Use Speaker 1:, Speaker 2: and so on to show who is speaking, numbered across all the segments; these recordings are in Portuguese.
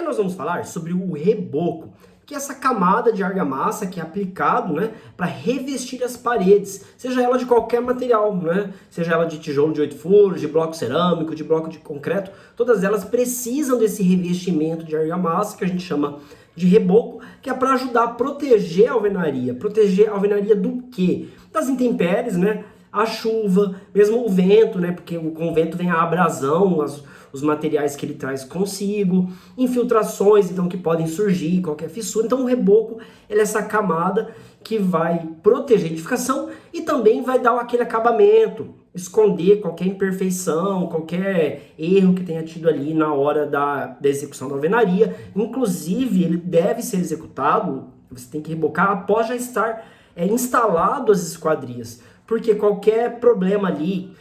Speaker 1: Hoje nós vamos falar sobre o reboco, que é essa camada de argamassa que é aplicado, né, para revestir as paredes, seja ela de qualquer material, né, seja ela de tijolo de 8 furos, de bloco cerâmico, de bloco de concreto, todas elas precisam desse revestimento de argamassa que a gente chama de reboco, que é para ajudar a proteger a alvenaria. Proteger a alvenaria do quê? Das intempéries, né? A chuva, mesmo o vento, né? Porque com o vento vem a abrasão, os materiais que ele traz consigo, infiltrações, então, que podem surgir, qualquer fissura. Então, o reboco, ele é essa camada que vai proteger a edificação e também vai dar aquele acabamento, esconder qualquer imperfeição, qualquer erro que tenha tido ali na hora da execução da alvenaria. Inclusive, ele deve ser executado, você tem que rebocar após já estar instalado as esquadrias, porque qualquer problema ali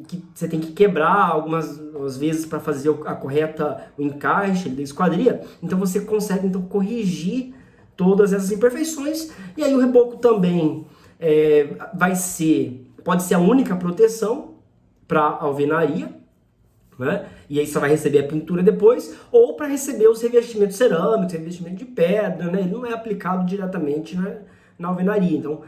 Speaker 1: que você tem que quebrar algumas vezes para fazer a correta o encaixe da esquadria, então você consegue então corrigir todas essas imperfeições. E aí o reboco também pode ser a única proteção para a alvenaria, né? E aí você vai receber a pintura depois, ou para receber os revestimentos cerâmicos, revestimento de pedra, né? Ele não é aplicado diretamente na alvenaria, então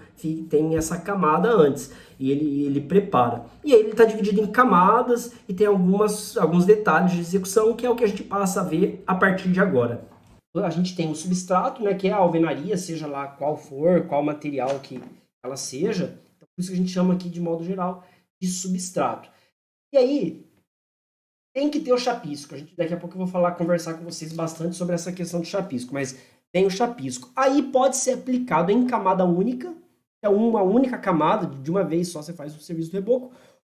Speaker 1: tem essa camada antes, e ele prepara. E aí ele está dividido em camadas, e tem alguns detalhes de execução, que é o que a gente passa a ver a partir de agora. A gente tem o substrato, né, que é a alvenaria, seja lá qual for, qual material que ela seja, então, por isso que a gente chama aqui, de modo geral, de substrato. E aí, tem que ter o chapisco. Daqui a pouco eu vou conversar com vocês bastante sobre essa questão do chapisco, mas tem o chapisco. Aí pode ser aplicado em camada única, é uma única camada, de uma vez só você faz o serviço do reboco,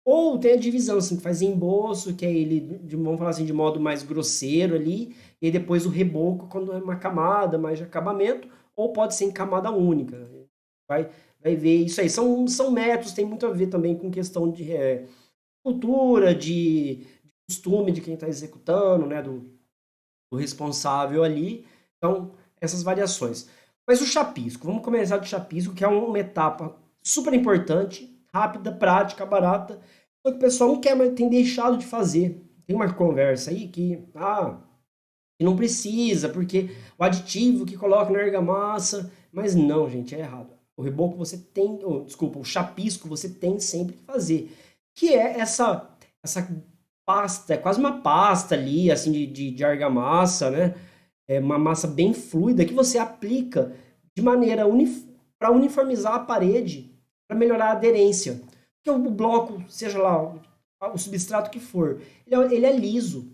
Speaker 1: ou tem a divisão, assim, que faz emboço, que é ele, vamos falar assim, de modo mais grosseiro ali, e depois o reboco, quando é uma camada mais de acabamento, ou pode ser em camada única. Vai ver isso aí. São métodos, tem muito a ver também com questão de cultura, de costume de quem está executando, né, do responsável ali. Então, essas variações. Mas o chapisco, vamos começar do chapisco, que é uma etapa super importante, rápida, prática, barata, só que o pessoal não quer, mas tem deixado de fazer. Tem uma conversa aí que não precisa, porque o aditivo que coloca na argamassa, mas não, gente, é errado. O reboco você tem, o chapisco você tem sempre que fazer, que é essa pasta, é quase uma pasta ali, assim, de argamassa, né? É uma massa bem fluida que você aplica de maneira para uniformizar a parede, para melhorar a aderência. Porque o bloco, seja lá o substrato que for, ele é liso.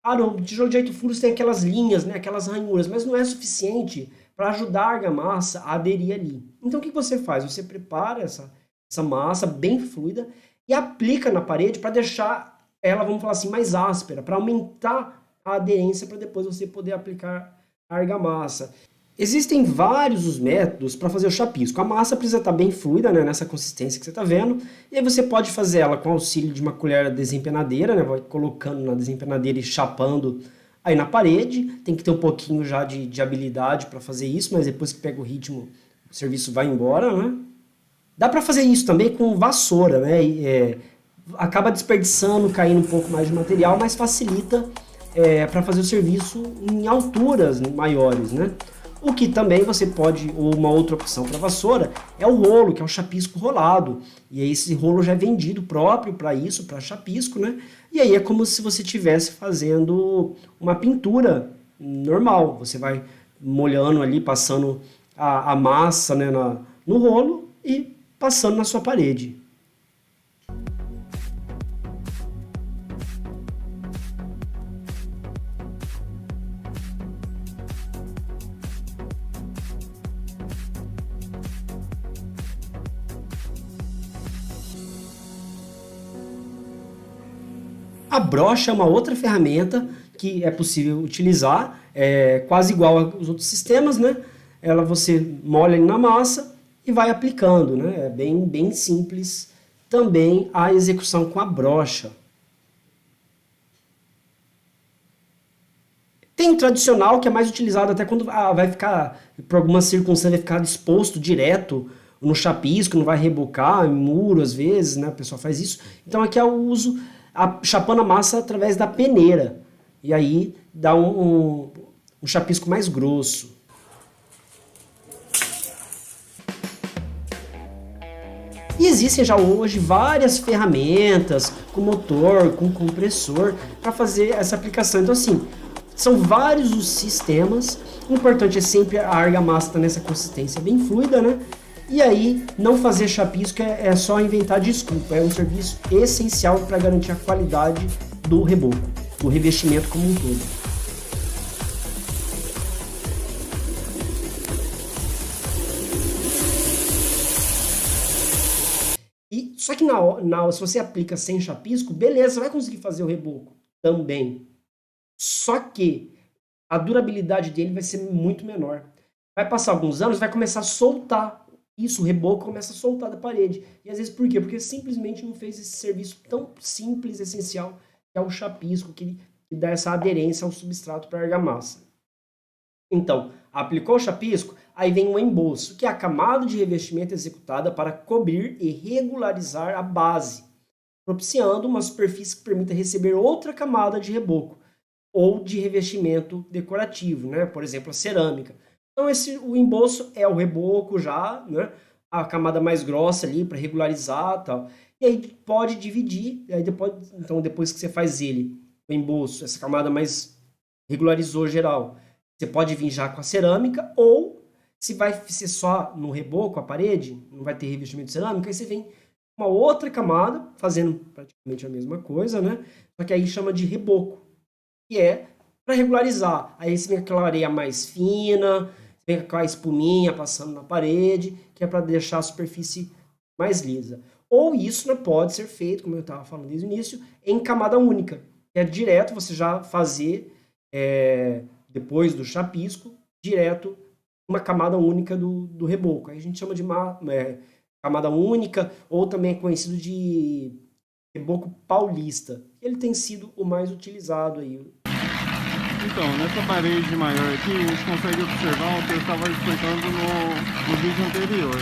Speaker 1: O tijolo de 8 furos tem aquelas linhas, né, aquelas ranhuras, mas não é suficiente para ajudar a argamassa a aderir ali. Então o que você faz? Você prepara essa massa bem fluida e aplica na parede para deixar ela, vamos falar assim, mais áspera, para aumentar a aderência, para depois você poder aplicar a argamassa. Existem vários os métodos para fazer o chapisco. A massa precisa estar bem fluida, né, nessa consistência que você está vendo, e aí você pode fazer ela com auxílio de uma colher desempenadeira, né, vai colocando na desempenadeira e chapando aí na parede. Tem que ter um pouquinho já de habilidade para fazer isso, mas depois que pega o ritmo, o serviço vai embora, né? Dá para fazer isso também com vassoura, né? Acaba desperdiçando, caindo um pouco mais de material, mas facilita para fazer o serviço em alturas maiores, né? O que também você pode, ou uma outra opção para vassoura, é o rolo, que é o chapisco rolado. E aí esse rolo já é vendido próprio para isso, para chapisco, né? E aí é como se você estivesse fazendo uma pintura normal. Você vai molhando ali, passando a massa, né, no rolo e passando na sua parede. A brocha é uma outra ferramenta que é possível utilizar, quase igual aos outros sistemas, né? Você molha na massa e vai aplicando, né? É bem simples também a execução com a brocha. Tem o tradicional, que é mais utilizado até quando vai ficar, por alguma circunstância, vai ficar exposto direto no chapisco, não vai rebocar, em muro às vezes, né? A pessoa faz isso. Então aqui é o uso chapando a massa através da peneira. E aí dá um chapisco mais grosso. E existem já hoje várias ferramentas com motor, com compressor, para fazer essa aplicação. Então assim, são vários os sistemas. O importante é sempre a argamassa estar nessa consistência bem fluida, né? E aí, não fazer chapisco é só inventar desculpa. É um serviço essencial para garantir a qualidade do reboco, do revestimento como um todo. Só que se você aplica sem chapisco, beleza, você vai conseguir fazer o reboco também. Só que a durabilidade dele vai ser muito menor. Vai passar alguns anos, vai começar a soltar. Isso, o reboco começa a soltar da parede. E às vezes por quê? Porque simplesmente não fez esse serviço tão simples, essencial, que é o chapisco, que dá essa aderência ao substrato para a argamassa. Então, aplicou o chapisco, aí vem o embolso, que é a camada de revestimento executada para cobrir e regularizar a base, propiciando uma superfície que permita receber outra camada de reboco ou de revestimento decorativo, né? Por exemplo, a cerâmica. Então, o embolso é o reboco já, né? A camada mais grossa ali para regularizar e tal. E aí pode dividir, aí depois que você faz ele, o embolso, essa camada mais regularizou geral, você pode vir já com a cerâmica, ou se vai ser só no reboco, a parede, não vai ter revestimento de cerâmica, aí você vem uma outra camada, fazendo praticamente a mesma coisa, né? Só que aí chama de reboco, que é para regularizar. Aí você vem com aquela areia mais fina, vem com a espuminha passando na parede, que é para deixar a superfície mais lisa. Ou isso, né, pode ser feito, como eu estava falando desde o início, em camada única. Que é direto você já fazer, depois do chapisco, direto uma camada única do reboco. Aí a gente chama de camada única, ou também é conhecido de reboco paulista. Ele tem sido o mais utilizado aí.
Speaker 2: Então, nessa parede maior aqui, a gente consegue observar o que eu estava explicando no vídeo anterior.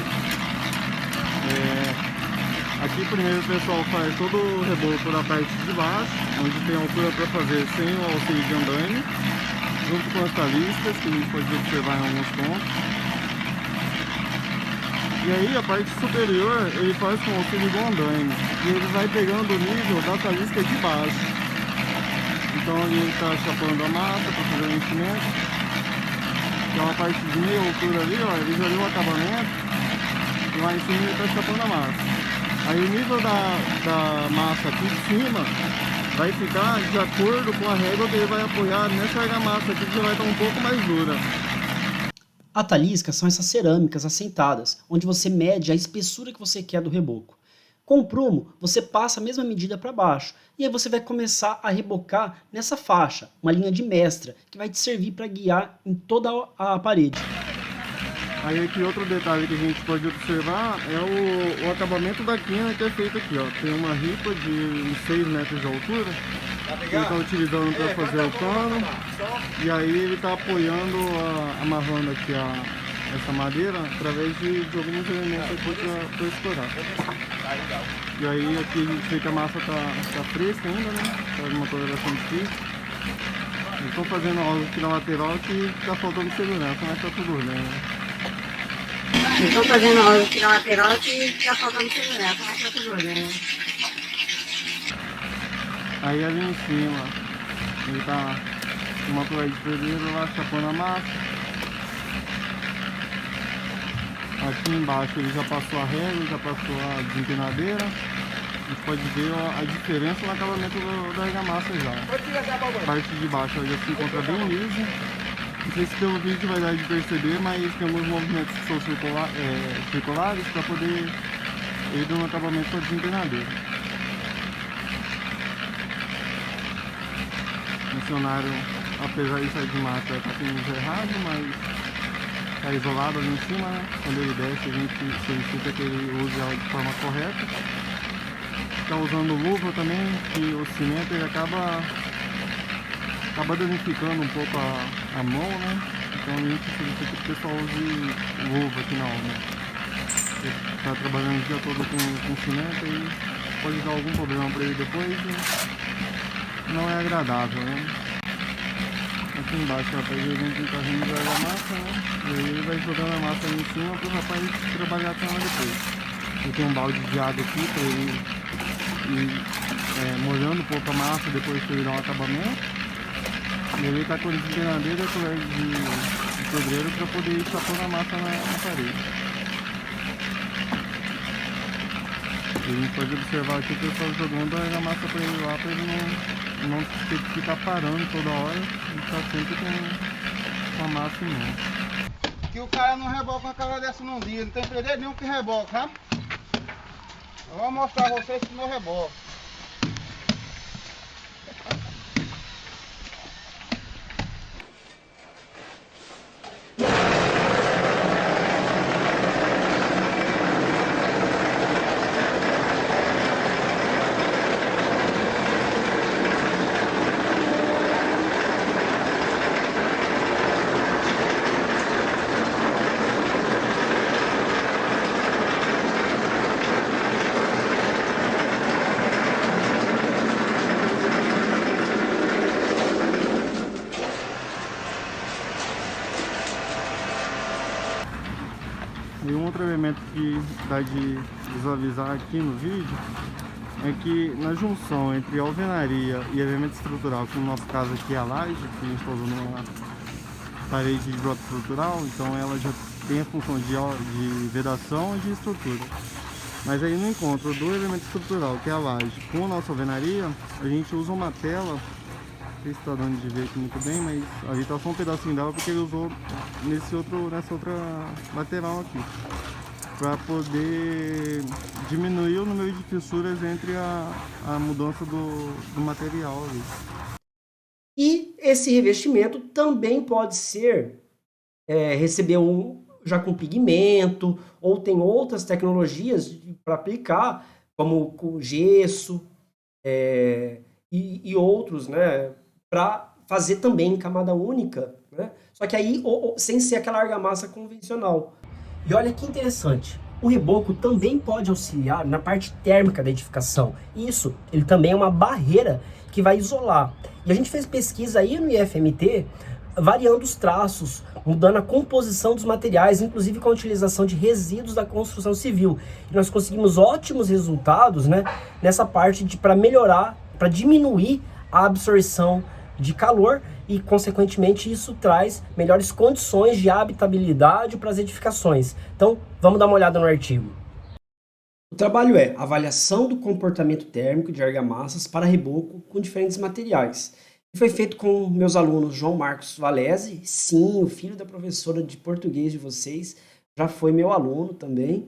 Speaker 2: Aqui primeiro o pessoal faz todo o reboco na parte de baixo, onde tem altura para fazer sem o auxílio de andaime, junto com as taliscas, que a gente pode observar em alguns pontos. E aí a parte superior ele faz com o auxílio do andaime, e ele vai pegando o nível da talisca de baixo. Então ali ele está chapando a massa para fazer o enchimento. Aquela parte de meia altura ali, ó, ele já deu o acabamento, e lá em cima ele está chapando a massa. Aí o nível da massa aqui de cima vai ficar de acordo com a régua que ele vai apoiar nessa argamassa aqui, que já vai estar um pouco mais dura.
Speaker 1: A talisca são essas cerâmicas assentadas, onde você mede a espessura que você quer do reboco. Com o prumo, você passa a mesma medida para baixo, e aí você vai começar a rebocar nessa faixa, uma linha de mestra, que vai te servir para guiar em toda a parede.
Speaker 2: Aí aqui outro detalhe que a gente pode observar é o acabamento da quina que é feito aqui, ó. Tem uma ripa de uns 6 metros de altura, que ele está utilizando para fazer o cano, e aí ele está apoiando, amarrando aqui essa madeira através de alguns elementos aqui para estourar. E aí aqui a gente vê que a massa tá fresca ainda, né? Faz uma coloração difícil. Estou fazendo algo aqui na lateral que tá faltando segurança, mas tá tudo bem, né?
Speaker 3: Estou fazendo algo aqui na lateral que tá faltando segurança, mas tá tudo bem.
Speaker 2: Aí ali em cima, ele tá com uma colher de pedreiro lá chapando a massa. Aqui embaixo ele já passou a régua, já passou a desempenadeira. A gente pode ver a diferença no acabamento da argamassa já. A parte de baixo ela já se encontra bem lisa. Não sei se pelo vídeo vai dar de perceber, mas tem alguns movimentos que são circulares para poder ir dando acabamento com a desempenadeira. O funcionário, apesar de sair de massa, está com luz errado, mas está isolado ali em cima, né? Quando ele desce, a gente solicita que ele use ela de forma correta. Está usando luva também, que o cimento ele acaba danificando um pouco a mão, né? Então a gente solicita que o pessoal use luva aqui na obra. Ele está trabalhando o dia todo com cimento e pode dar algum problema para ele depois, e não é agradável, né? Aqui aqui embaixo, rapaz, ele vem com o carrinho de argamassa, né? E aí ele vai jogando a massa ali em cima pro rapaz trabalhar com ela depois. Eu tenho um balde de água aqui pra ele ir molhando um pouco a massa depois que ele dá um acabamento. E ele tá com a desempenadeira de pedreiro pra poder ir chapando a massa na parede. E a gente pode observar aqui o pessoal jogando a argamassa pra ele lá, pra ele não ter que ficar parando toda hora e ficar sempre com a massa em mão.
Speaker 4: Que o cara não reboca uma cara dessa num dia, não tem pedreiro nenhum que reboca, sabe? Eu vou mostrar a vocês que não reboca.
Speaker 2: E um outro elemento que dá de visualizar aqui no vídeo é que na junção entre alvenaria e elemento estrutural, que no nosso caso aqui é a laje, que a gente está usando uma parede de bloco estrutural, então ela já tem a função de vedação e de estrutura. Mas aí no encontro do elemento estrutural, que é a laje, com a nossa alvenaria, a gente usa uma tela. Não sei se está dando de ver aqui muito bem, mas ali tá só um pedacinho dela porque ele usou nessa outra lateral aqui, para poder diminuir o número de fissuras entre a mudança do material ali.
Speaker 1: E esse revestimento também pode ser receber já com pigmento, ou tem outras tecnologias para aplicar, como com gesso e outros, né, para fazer também em camada única, né? Só que aí sem ser aquela argamassa convencional. E olha que interessante, o reboco também pode auxiliar na parte térmica da edificação. Isso, ele também é uma barreira que vai isolar. E a gente fez pesquisa aí no IFMT, variando os traços, mudando a composição dos materiais, inclusive com a utilização de resíduos da construção civil. E nós conseguimos ótimos resultados, né, nessa parte para melhorar, para diminuir a absorção de calor e, consequentemente, isso traz melhores condições de habitabilidade para as edificações. Então, vamos dar uma olhada no artigo. O trabalho é avaliação do comportamento térmico de argamassas para reboco com diferentes materiais. Foi feito com meus alunos João Marcos Valese, sim, o filho da professora de português de vocês, já foi meu aluno também,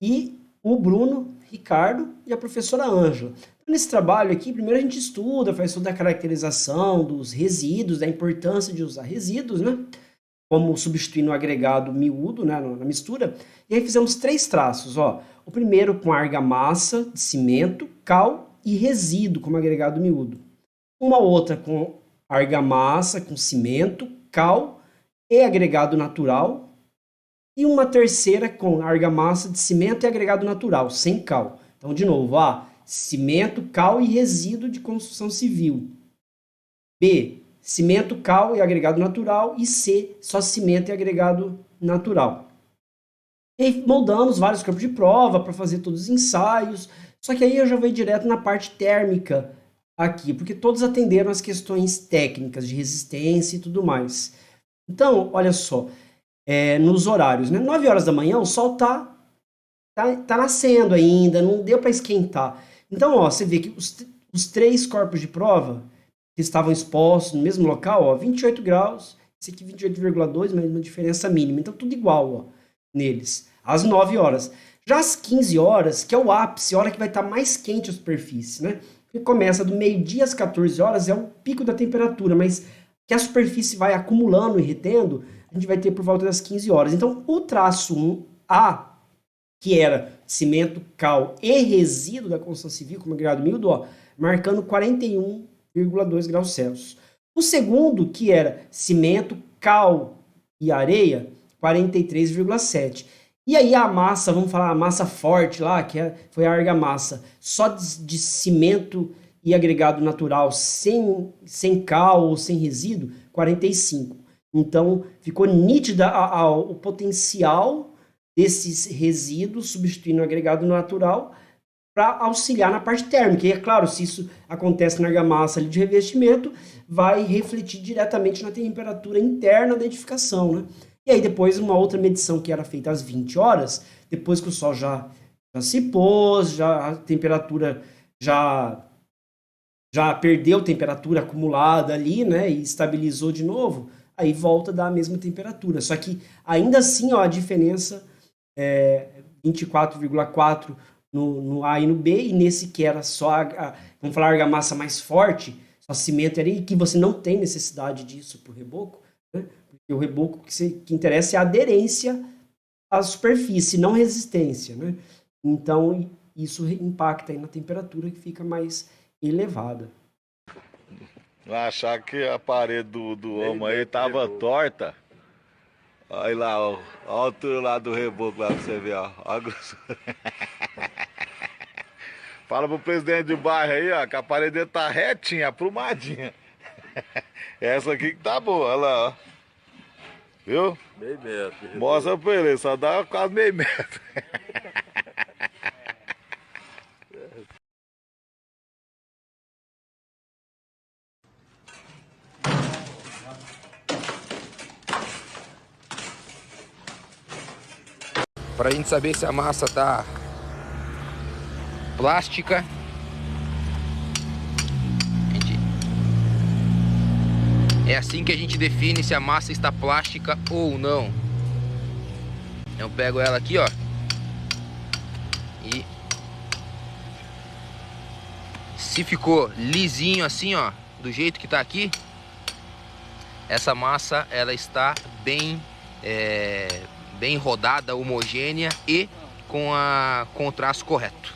Speaker 1: e o Bruno Ricardo e a professora Ângela. Nesse trabalho aqui, primeiro a gente estuda, faz toda a caracterização dos resíduos, da importância de usar resíduos, né? Como substituir no agregado miúdo, né, na mistura. E aí fizemos 3 traços, ó. O primeiro com argamassa de cimento, cal e resíduo como agregado miúdo. Uma outra com argamassa, com cimento, cal e agregado natural. E uma terceira com argamassa de cimento e agregado natural, sem cal. Então, de novo, A, cimento, cal e resíduo de construção civil. B, cimento, cal e agregado natural. E C, só cimento e agregado natural. E moldamos vários campos de prova para fazer todos os ensaios. Só que aí eu já vou direto na parte térmica aqui, porque todos atenderam as questões técnicas de resistência e tudo mais. Então, olha só, nos horários, né? 9 horas da manhã o sol tá nascendo ainda, não deu para esquentar. Então, ó, você vê que os 3 corpos de prova que estavam expostos no mesmo local, ó, 28 graus, esse aqui 28,2, mas uma diferença mínima. Então, tudo igual, ó, neles, às 9 horas. Já às 15 horas, que é o ápice, a hora que vai estar mais quente a superfície, né? Que começa do meio-dia às 14 horas, é o pico da temperatura, mas que a superfície vai acumulando e retendo, a gente vai ter por volta das 15 horas. Então, o traço 1A, que era cimento, cal e resíduo da construção civil, como agregado miúdo, ó, marcando 41,2 graus Celsius. O segundo, que era cimento, cal e areia, 43,7. E aí a massa, vamos falar a massa forte lá, que foi a argamassa, só de cimento e agregado natural, sem cal ou sem resíduo, 45. Então, ficou nítida o potencial desses resíduos substituindo o agregado natural para auxiliar na parte térmica. E é claro, se isso acontece na argamassa ali de revestimento, vai refletir diretamente na temperatura interna da edificação, né? E aí depois uma outra medição que era feita às 20 horas, depois que o sol já se pôs, já a temperatura já perdeu temperatura acumulada ali, né, e estabilizou de novo, aí volta a dar a mesma temperatura. Só que ainda assim, ó, a diferença é 24,4 no A e no B, e nesse que era só, vamos falar, argamassa mais forte, só cimento ali, que você não tem necessidade disso para o reboco, né? Porque o reboco que interessa é a aderência à superfície, não resistência, né? Então, isso impacta aí na temperatura que fica mais elevada.
Speaker 5: Achar que a parede do homem aí tava torta. Olha lá, ó, a altura lá do reboco lá pra você ver, ó a grossura. Fala pro presidente do bairro aí, ó, que a parede dele tá retinha, aprumadinha. Essa aqui que tá boa, olha lá, ó. Viu?
Speaker 6: Meio metro.
Speaker 5: Mostra pra ele, só dá quase meio metro.
Speaker 6: Pra gente saber se a massa tá plástica, é assim que a gente define se a massa está plástica ou não. Eu pego ela aqui, ó, e se ficou lisinho assim, ó, do jeito que tá aqui, essa massa ela está bem bem rodada, homogênea e com o traço correto.